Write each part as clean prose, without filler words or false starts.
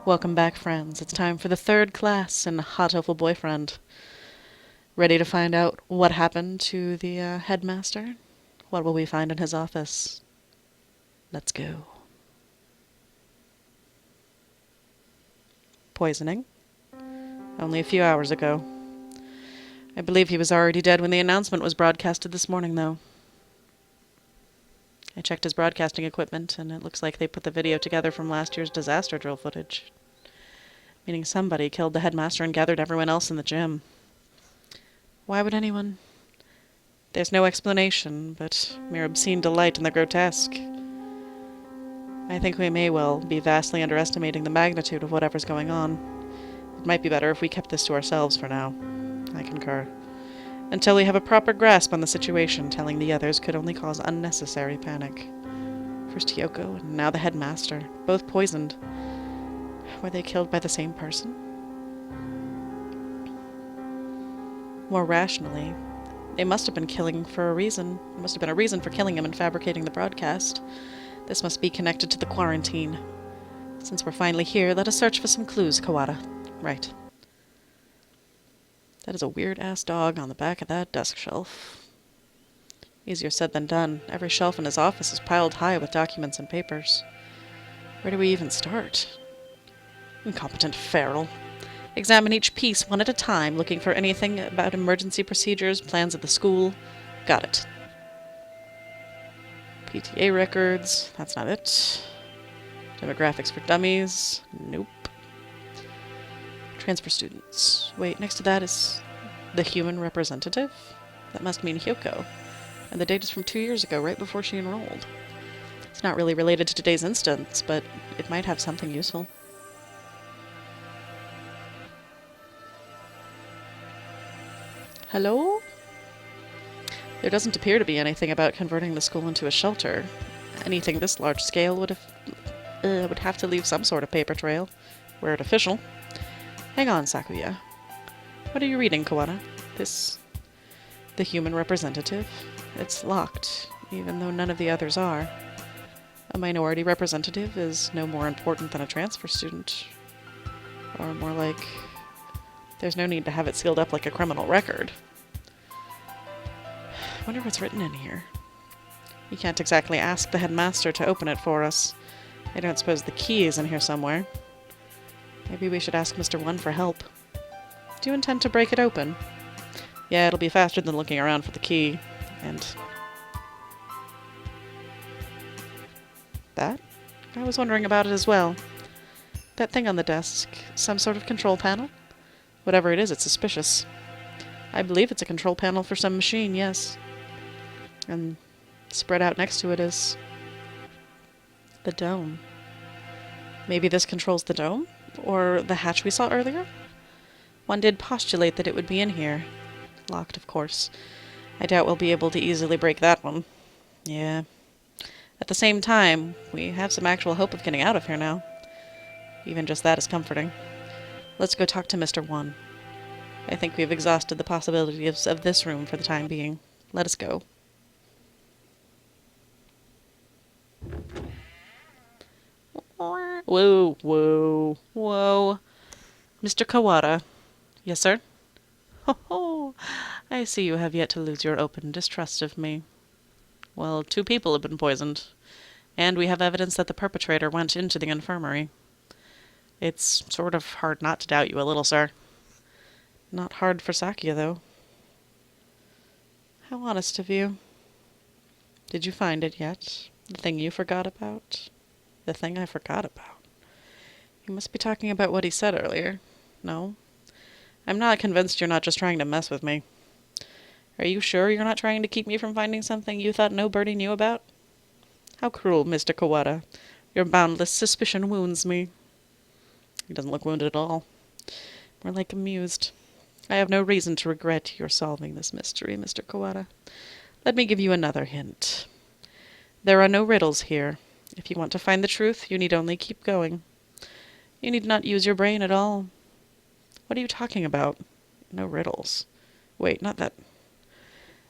Welcome back, friends. It's time for the third class in Hatoful Boyfriend. Ready to find out what happened to the headmaster? What will we find in his office? Let's go. Poisoning? Only a few hours ago. I believe he was already dead when the announcement was broadcasted this morning, though. I checked his broadcasting equipment, and it looks like they put the video together from last year's disaster drill footage. Meaning somebody killed the headmaster and gathered everyone else in the gym. Why would anyone? There's no explanation, but mere obscene delight in the grotesque. I think we may well be vastly underestimating the magnitude of whatever's going on. It might be better if we kept this to ourselves for now. I concur. Until we have a proper grasp on the situation, telling the others could only cause unnecessary panic. First Yoko, and now the headmaster, both poisoned. Were they killed by the same person? More rationally, they must have been killing for a reason. There must have been a reason for killing him and fabricating the broadcast. This must be connected to the quarantine. Since we're finally here, let us search for some clues, Kawada. Right. That is a weird-ass dog on the back of that desk shelf. Easier said than done. Every shelf in his office is piled high with documents and papers. Where do we even start? Incompetent feral. Examine each piece one at a time, looking for anything about emergency procedures, plans of the school. Got it. PTA records. That's not it. Demographics for dummies. Nope. Transfer students. Wait, next to that is the human representative? That must mean Hyoko. And the date is from 2 years ago, right before she enrolled. It's not really related to today's instance, but it might have something useful. Hello? There doesn't appear to be anything about converting the school into a shelter. Anything this large scale would have to leave some sort of paper trail, were it official. Hang on, Sakuya. What are you reading, Kawada? The human representative? It's locked, even though none of the others are. A minority representative is no more important than a transfer student. Or more like, there's no need to have it sealed up like a criminal record. I wonder what's written in here. You can't exactly ask the headmaster to open it for us. I don't suppose the key is in here somewhere. Maybe we should ask Mr. One for help. Do you intend to break it open? Yeah, it'll be faster than looking around for the key. And that? I was wondering about it as well. That thing on the desk, some sort of control panel? Whatever it is, it's suspicious. I believe it's a control panel for some machine, yes. And spread out next to it is the dome. Maybe this controls the dome? Or the hatch we saw earlier? One did postulate that it would be in here. Locked, of course. I doubt we'll be able to easily break that one. Yeah. At the same time, we have some actual hope of getting out of here now. Even just that is comforting. Let's go talk to Mr. One. I think we've exhausted the possibilities of this room for the time being. Let us go. Whoa, whoa, whoa. Mr. Kawada. Yes, sir? Ho ho! I see you have yet to lose your open distrust of me. Well, 2 people have been poisoned, and we have evidence that the perpetrator went into the infirmary. It's sort of hard not to doubt you a little, sir. Not hard for Sakuya, though. How honest of you. Did you find it yet? The thing you forgot about? The thing I forgot about? You must be talking about what he said earlier. No? I'm not convinced you're not just trying to mess with me. Are you sure you're not trying to keep me from finding something you thought nobody knew about? How cruel, Mr. Kawada. Your boundless suspicion wounds me. He doesn't look wounded at all. More like amused. I have no reason to regret your solving this mystery, Mr. Kawada. Let me give you another hint. There are no riddles here. If you want to find the truth, you need only keep going. You need not use your brain at all. What are you talking about? No riddles. Wait, not that.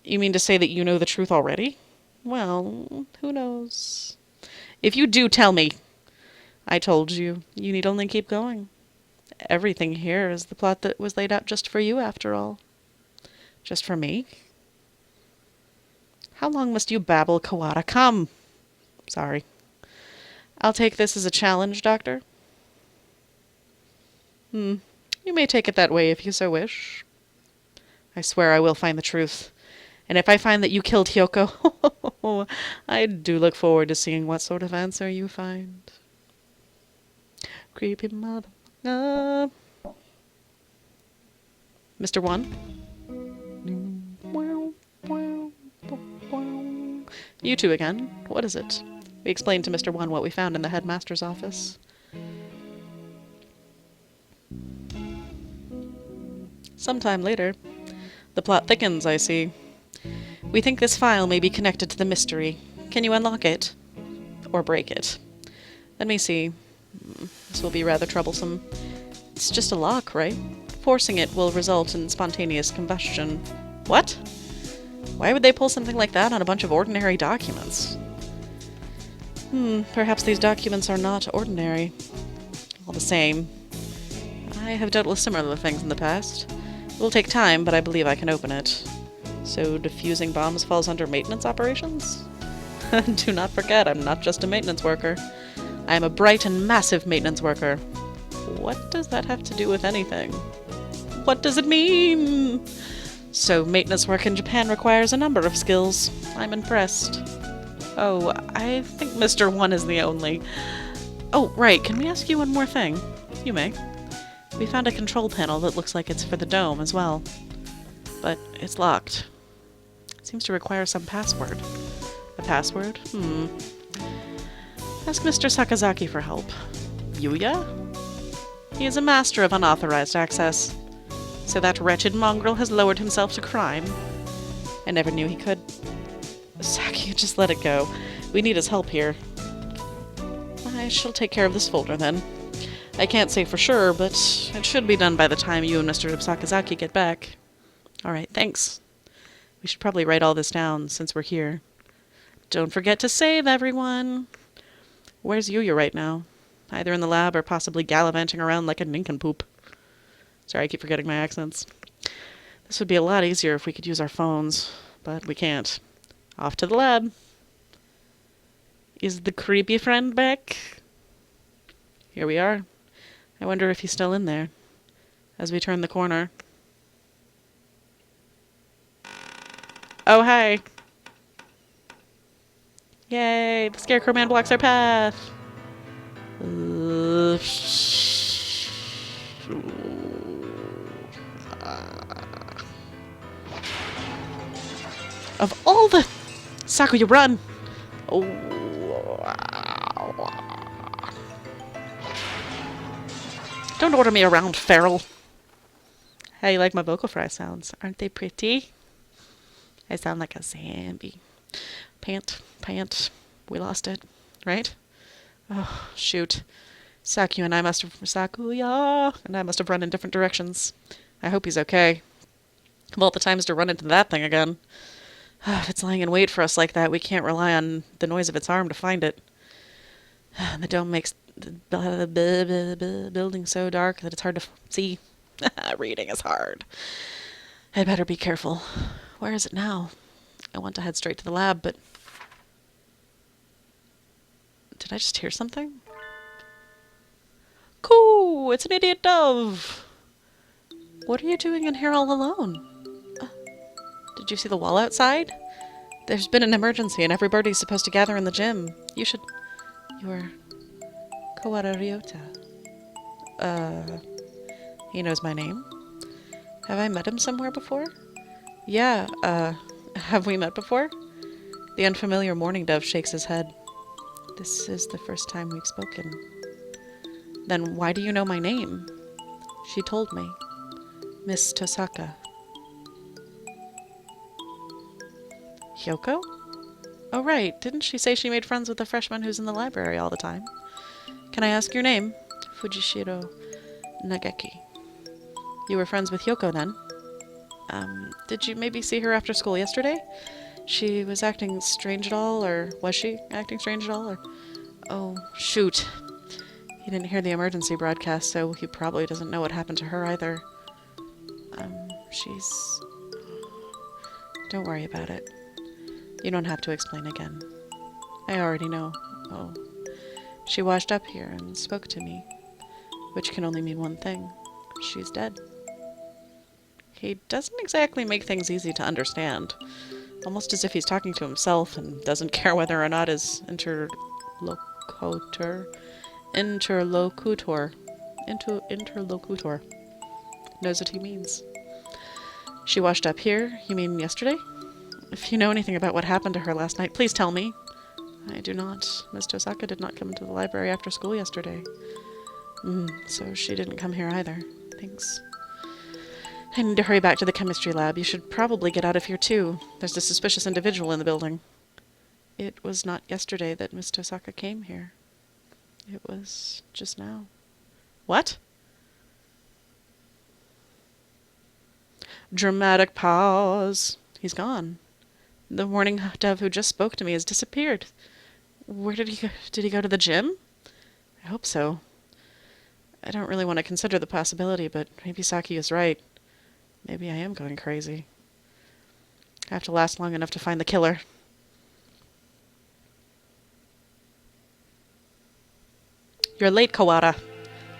You mean to say that you know the truth already? Well, who knows? If you do tell me... I told you, you need only keep going. Everything here is the plot that was laid out just for you, after all. Just for me? How long must you babble, Kawada? Come! Sorry. I'll take this as a challenge, Doctor. You may take it that way if you so wish. I swear I will find the truth. And if I find that you killed Hyoko, I do look forward to seeing what sort of answer you find. Creepy mother. Mr. One? You two again. What is it? We explained to Mr. One what we found in the headmaster's office. Sometime later. The plot thickens, I see. We think this file may be connected to the mystery. Can you unlock it? Or break it? Let me see. This will be rather troublesome. It's just a lock, right? Forcing it will result in spontaneous combustion. What? Why would they pull something like that on a bunch of ordinary documents? Perhaps these documents are not ordinary. All the same, I have dealt with similar things in the past. It will take time, but I believe I can open it. So defusing bombs falls under maintenance operations? Do not forget, I'm not just a maintenance worker. I am a bright and massive maintenance worker. What does that have to do with anything? What does it mean? So maintenance work in Japan requires a number of skills. I'm impressed. Oh, I think Mr. One is the only... Oh, right, can we ask you one more thing? You may. We found a control panel that looks like it's for the dome as well. But it's locked. It seems to require some password. A password? Ask Mr. Sakazaki for help. Yuya? He is a master of unauthorized access. So that wretched mongrel has lowered himself to crime. I never knew he could. Saki, just let it go. We need his help here. I shall take care of this folder then. I can't say for sure, but it should be done by the time you and Mr. Sakazaki get back. Alright, thanks. We should probably write all this down since we're here. Don't forget to save, everyone! Where's Yuya right now? Either in the lab or possibly gallivanting around like a nincompoop. Sorry, I keep forgetting my accents. This would be a lot easier if we could use our phones, but we can't. Off to the lab. Is the creepy friend back? Here we are. I wonder if he's still in there. As we turn the corner. Oh, hi. Yay, the Scarecrow Man blocks our path. Of all the... Sakuya, run! Oh. Don't order me around, feral. How you like my vocal fry sounds? Aren't they pretty? I sound like a zombie. Pant. We lost it, right? Oh, shoot. Sakuya and I must have run in different directions. I hope he's okay. Of all the times to run into that thing again. If it's lying in wait for us like that, we can't rely on the noise of its arm to find it. The dome makes the building so dark that it's hard to see. Reading is hard. I'd better be careful. Where is it now? I want to head straight to the lab, but... Did I just hear something? Coo! It's an idiot dove! What are you doing in here all alone? Did you see the wall outside? There's been an emergency and everybody's supposed to gather in the gym. You should... You're... Kawada Ryota. He knows my name? Have I met him somewhere before? Yeah, have we met before? The unfamiliar mourning dove shakes his head. This is the first time we've spoken. Then why do you know my name? She told me. Miss Tosaka. Hyoko? Oh, right. Didn't she say she made friends with the freshman who's in the library all the time? Can I ask your name? Fujishiro Nageki. You were friends with Hyoko then? Did you maybe see her after school yesterday? She was acting strange at all, or was she acting strange at all, or... Oh, shoot. He didn't hear the emergency broadcast, so he probably doesn't know what happened to her either. She's... Don't worry about it. You don't have to explain again. I already know. Oh. She washed up here and spoke to me, which can only mean one thing. She's dead. He doesn't exactly make things easy to understand. Almost as if he's talking to himself and doesn't care whether or not his interlocutor knows what he means. She washed up here? You mean yesterday? If you know anything about what happened to her last night, please tell me. I do not. Miss Tosaka did not come into the library after school yesterday. So she didn't come here either. Thanks. I need to hurry back to the chemistry lab. You should probably get out of here too. There's a suspicious individual in the building. It was not yesterday that Miss Tosaka came here. It was just now. What? Dramatic pause. He's gone. The morning dove who just spoke to me has disappeared. Where did he go? Did he go to the gym? I hope so. I don't really want to consider the possibility, but maybe Saki is right. Maybe I am going crazy. I have to last long enough to find the killer. You're late, Kawada.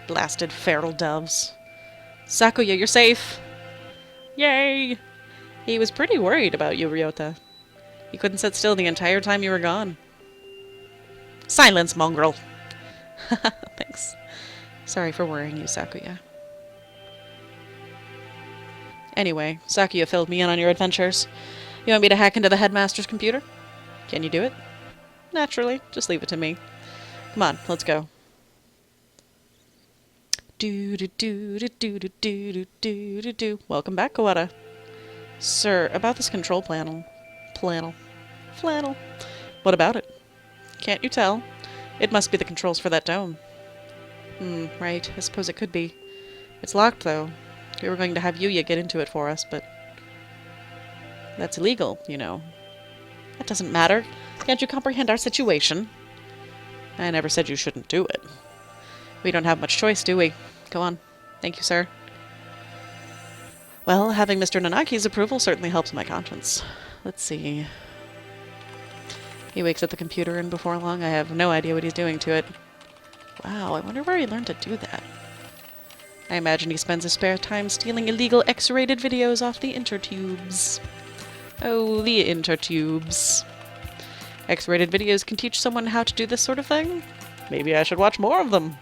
Blasted feral doves. Sakuya, you're safe. Yay! He was pretty worried about you, Ryota. He couldn't sit still the entire time you were gone. Silence, mongrel! Thanks. Sorry for worrying you, Sakuya. Anyway, Sakuya filled me in on your adventures. You want me to hack into the headmaster's computer? Can you do it? Naturally. Just leave it to me. Come on, let's go. Do-do-do-do-do-do-do-do-do. Welcome back, Kawada. Sir, about this control panel. Flannel. What about it? Can't you tell? It must be the controls for that dome. Right. I suppose it could be. It's locked, though. We were going to have Yuya get into it for us, but... That's illegal, you know. That doesn't matter. Can't you comprehend our situation? I never said you shouldn't do it. We don't have much choice, do we? Go on. Thank you, sir. Well, having Mr. Nanaki's approval certainly helps my conscience. Let's see. He wakes up the computer, and before long I have no idea what he's doing to it. Wow, I wonder where he learned to do that. I imagine he spends his spare time stealing illegal X-rated videos off the intertubes. Oh, the intertubes. X-rated videos can teach someone how to do this sort of thing? Maybe I should watch more of them.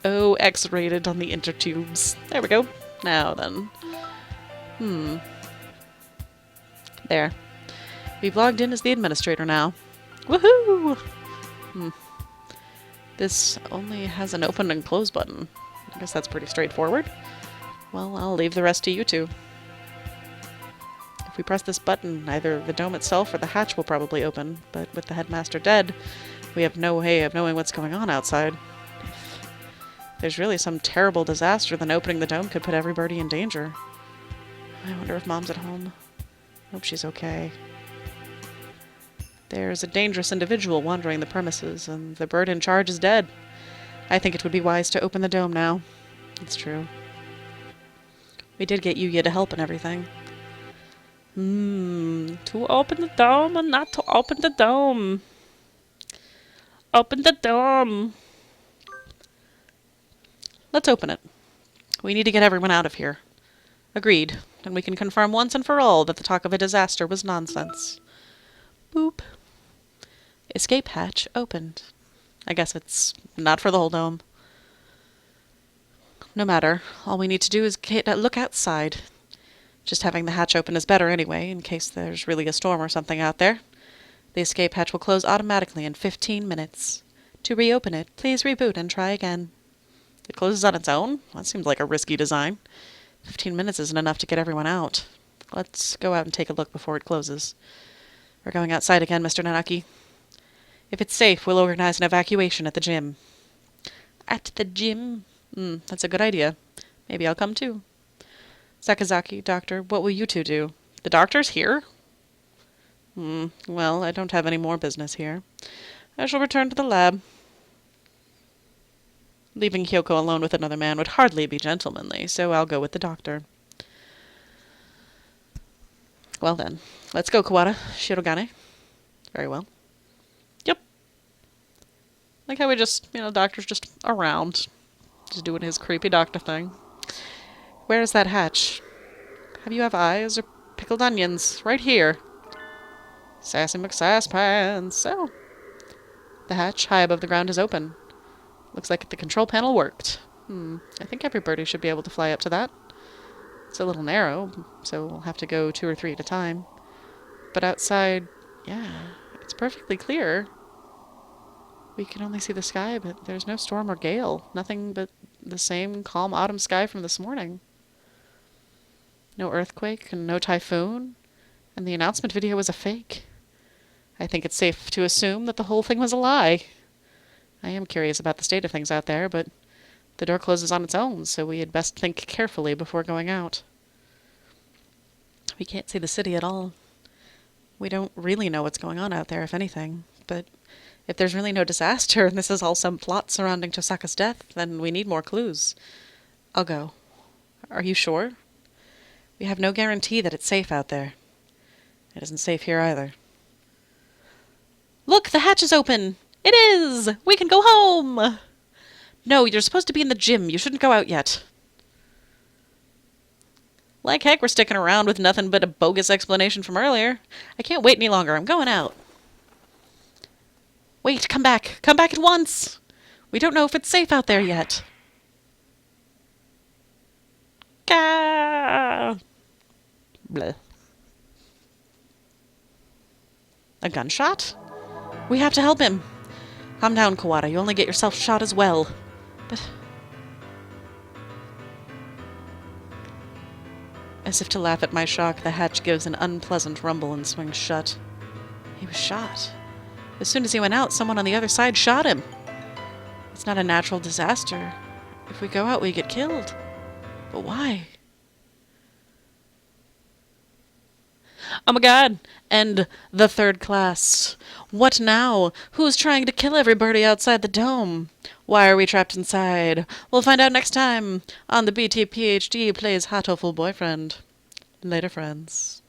Oh, X-rated on the intertubes. There we go. Now then. There. We've logged in as the administrator now. Woohoo! This only has an open and close button. I guess that's pretty straightforward. Well, I'll leave the rest to you two. If we press this button, either the dome itself or the hatch will probably open, but with the headmaster dead, we have no way of knowing what's going on outside. If there's really some terrible disaster, then opening the dome could put everybody in danger. I wonder if Mom's at home. Hope she's okay. There's a dangerous individual wandering the premises, and the bird in charge is dead. I think it would be wise to open the dome now. It's true. We did get Yuya to help and everything. To open the dome or not to open the dome? Open the dome! Let's open it. We need to get everyone out of here. Agreed. And we can confirm once and for all that the talk of a disaster was nonsense. Boop. Escape hatch opened. I guess it's not for the whole dome. No matter. All we need to do is look outside. Just having the hatch open is better anyway, in case there's really a storm or something out there. The escape hatch will close automatically in 15 minutes. To reopen it, please reboot and try again. It closes on its own? That seems like a risky design. 15 minutes isn't enough to get everyone out. Let's go out and take a look before it closes. We're going outside again, Mr. Nanaki. If it's safe, we'll organize an evacuation at the gym. At the gym? That's a good idea. Maybe I'll come too. Sakazaki, Doctor, what will you two do? The doctor's here? Well, I don't have any more business here. I shall return to the lab. Leaving Kyoko alone with another man would hardly be gentlemanly, so I'll go with the doctor. Well then, let's go, Kawada. Shirogane. Very well. Yep. Like how we just, doctor's just around. Just doing his creepy doctor thing. Where is that hatch? Have you eyes or pickled onions? Right here. Sassy McSasspants. So, the hatch high above the ground is open. Looks like the control panel worked. I think every birdie should be able to fly up to that. It's a little narrow, so we'll have to go 2 or 3 at a time. But outside, yeah, it's perfectly clear. We can only see the sky, but there's no storm or gale. Nothing but the same calm autumn sky from this morning. No earthquake and no typhoon. And the announcement video was a fake. I think it's safe to assume that the whole thing was a lie. I am curious about the state of things out there, but the door closes on its own, so we had best think carefully before going out. We can't see the city at all. We don't really know what's going on out there, if anything. But if there's really no disaster and this is all some plot surrounding Tosaka's death, then we need more clues. I'll go. Are you sure? We have no guarantee that it's safe out there. It isn't safe here either. Look, the hatch is open! It is! We can go home! No, you're supposed to be in the gym. You shouldn't go out yet. Like heck, we're sticking around with nothing but a bogus explanation from earlier. I can't wait any longer. I'm going out. Wait, come back. Come back at once! We don't know if it's safe out there yet. Gah! Bleh. A gunshot? We have to help him. Calm down, Kawada. You only get yourself shot as well. But... As if to laugh at my shock, the hatch gives an unpleasant rumble and swings shut. He was shot. As soon as he went out, someone on the other side shot him. It's not a natural disaster. If we go out, we get killed. But why? Oh my god! And the third class. What now? Who's trying to kill everybody outside the dome? Why are we trapped inside? We'll find out next time on the BT PhD Plays Hatoful Boyfriend. Later, friends.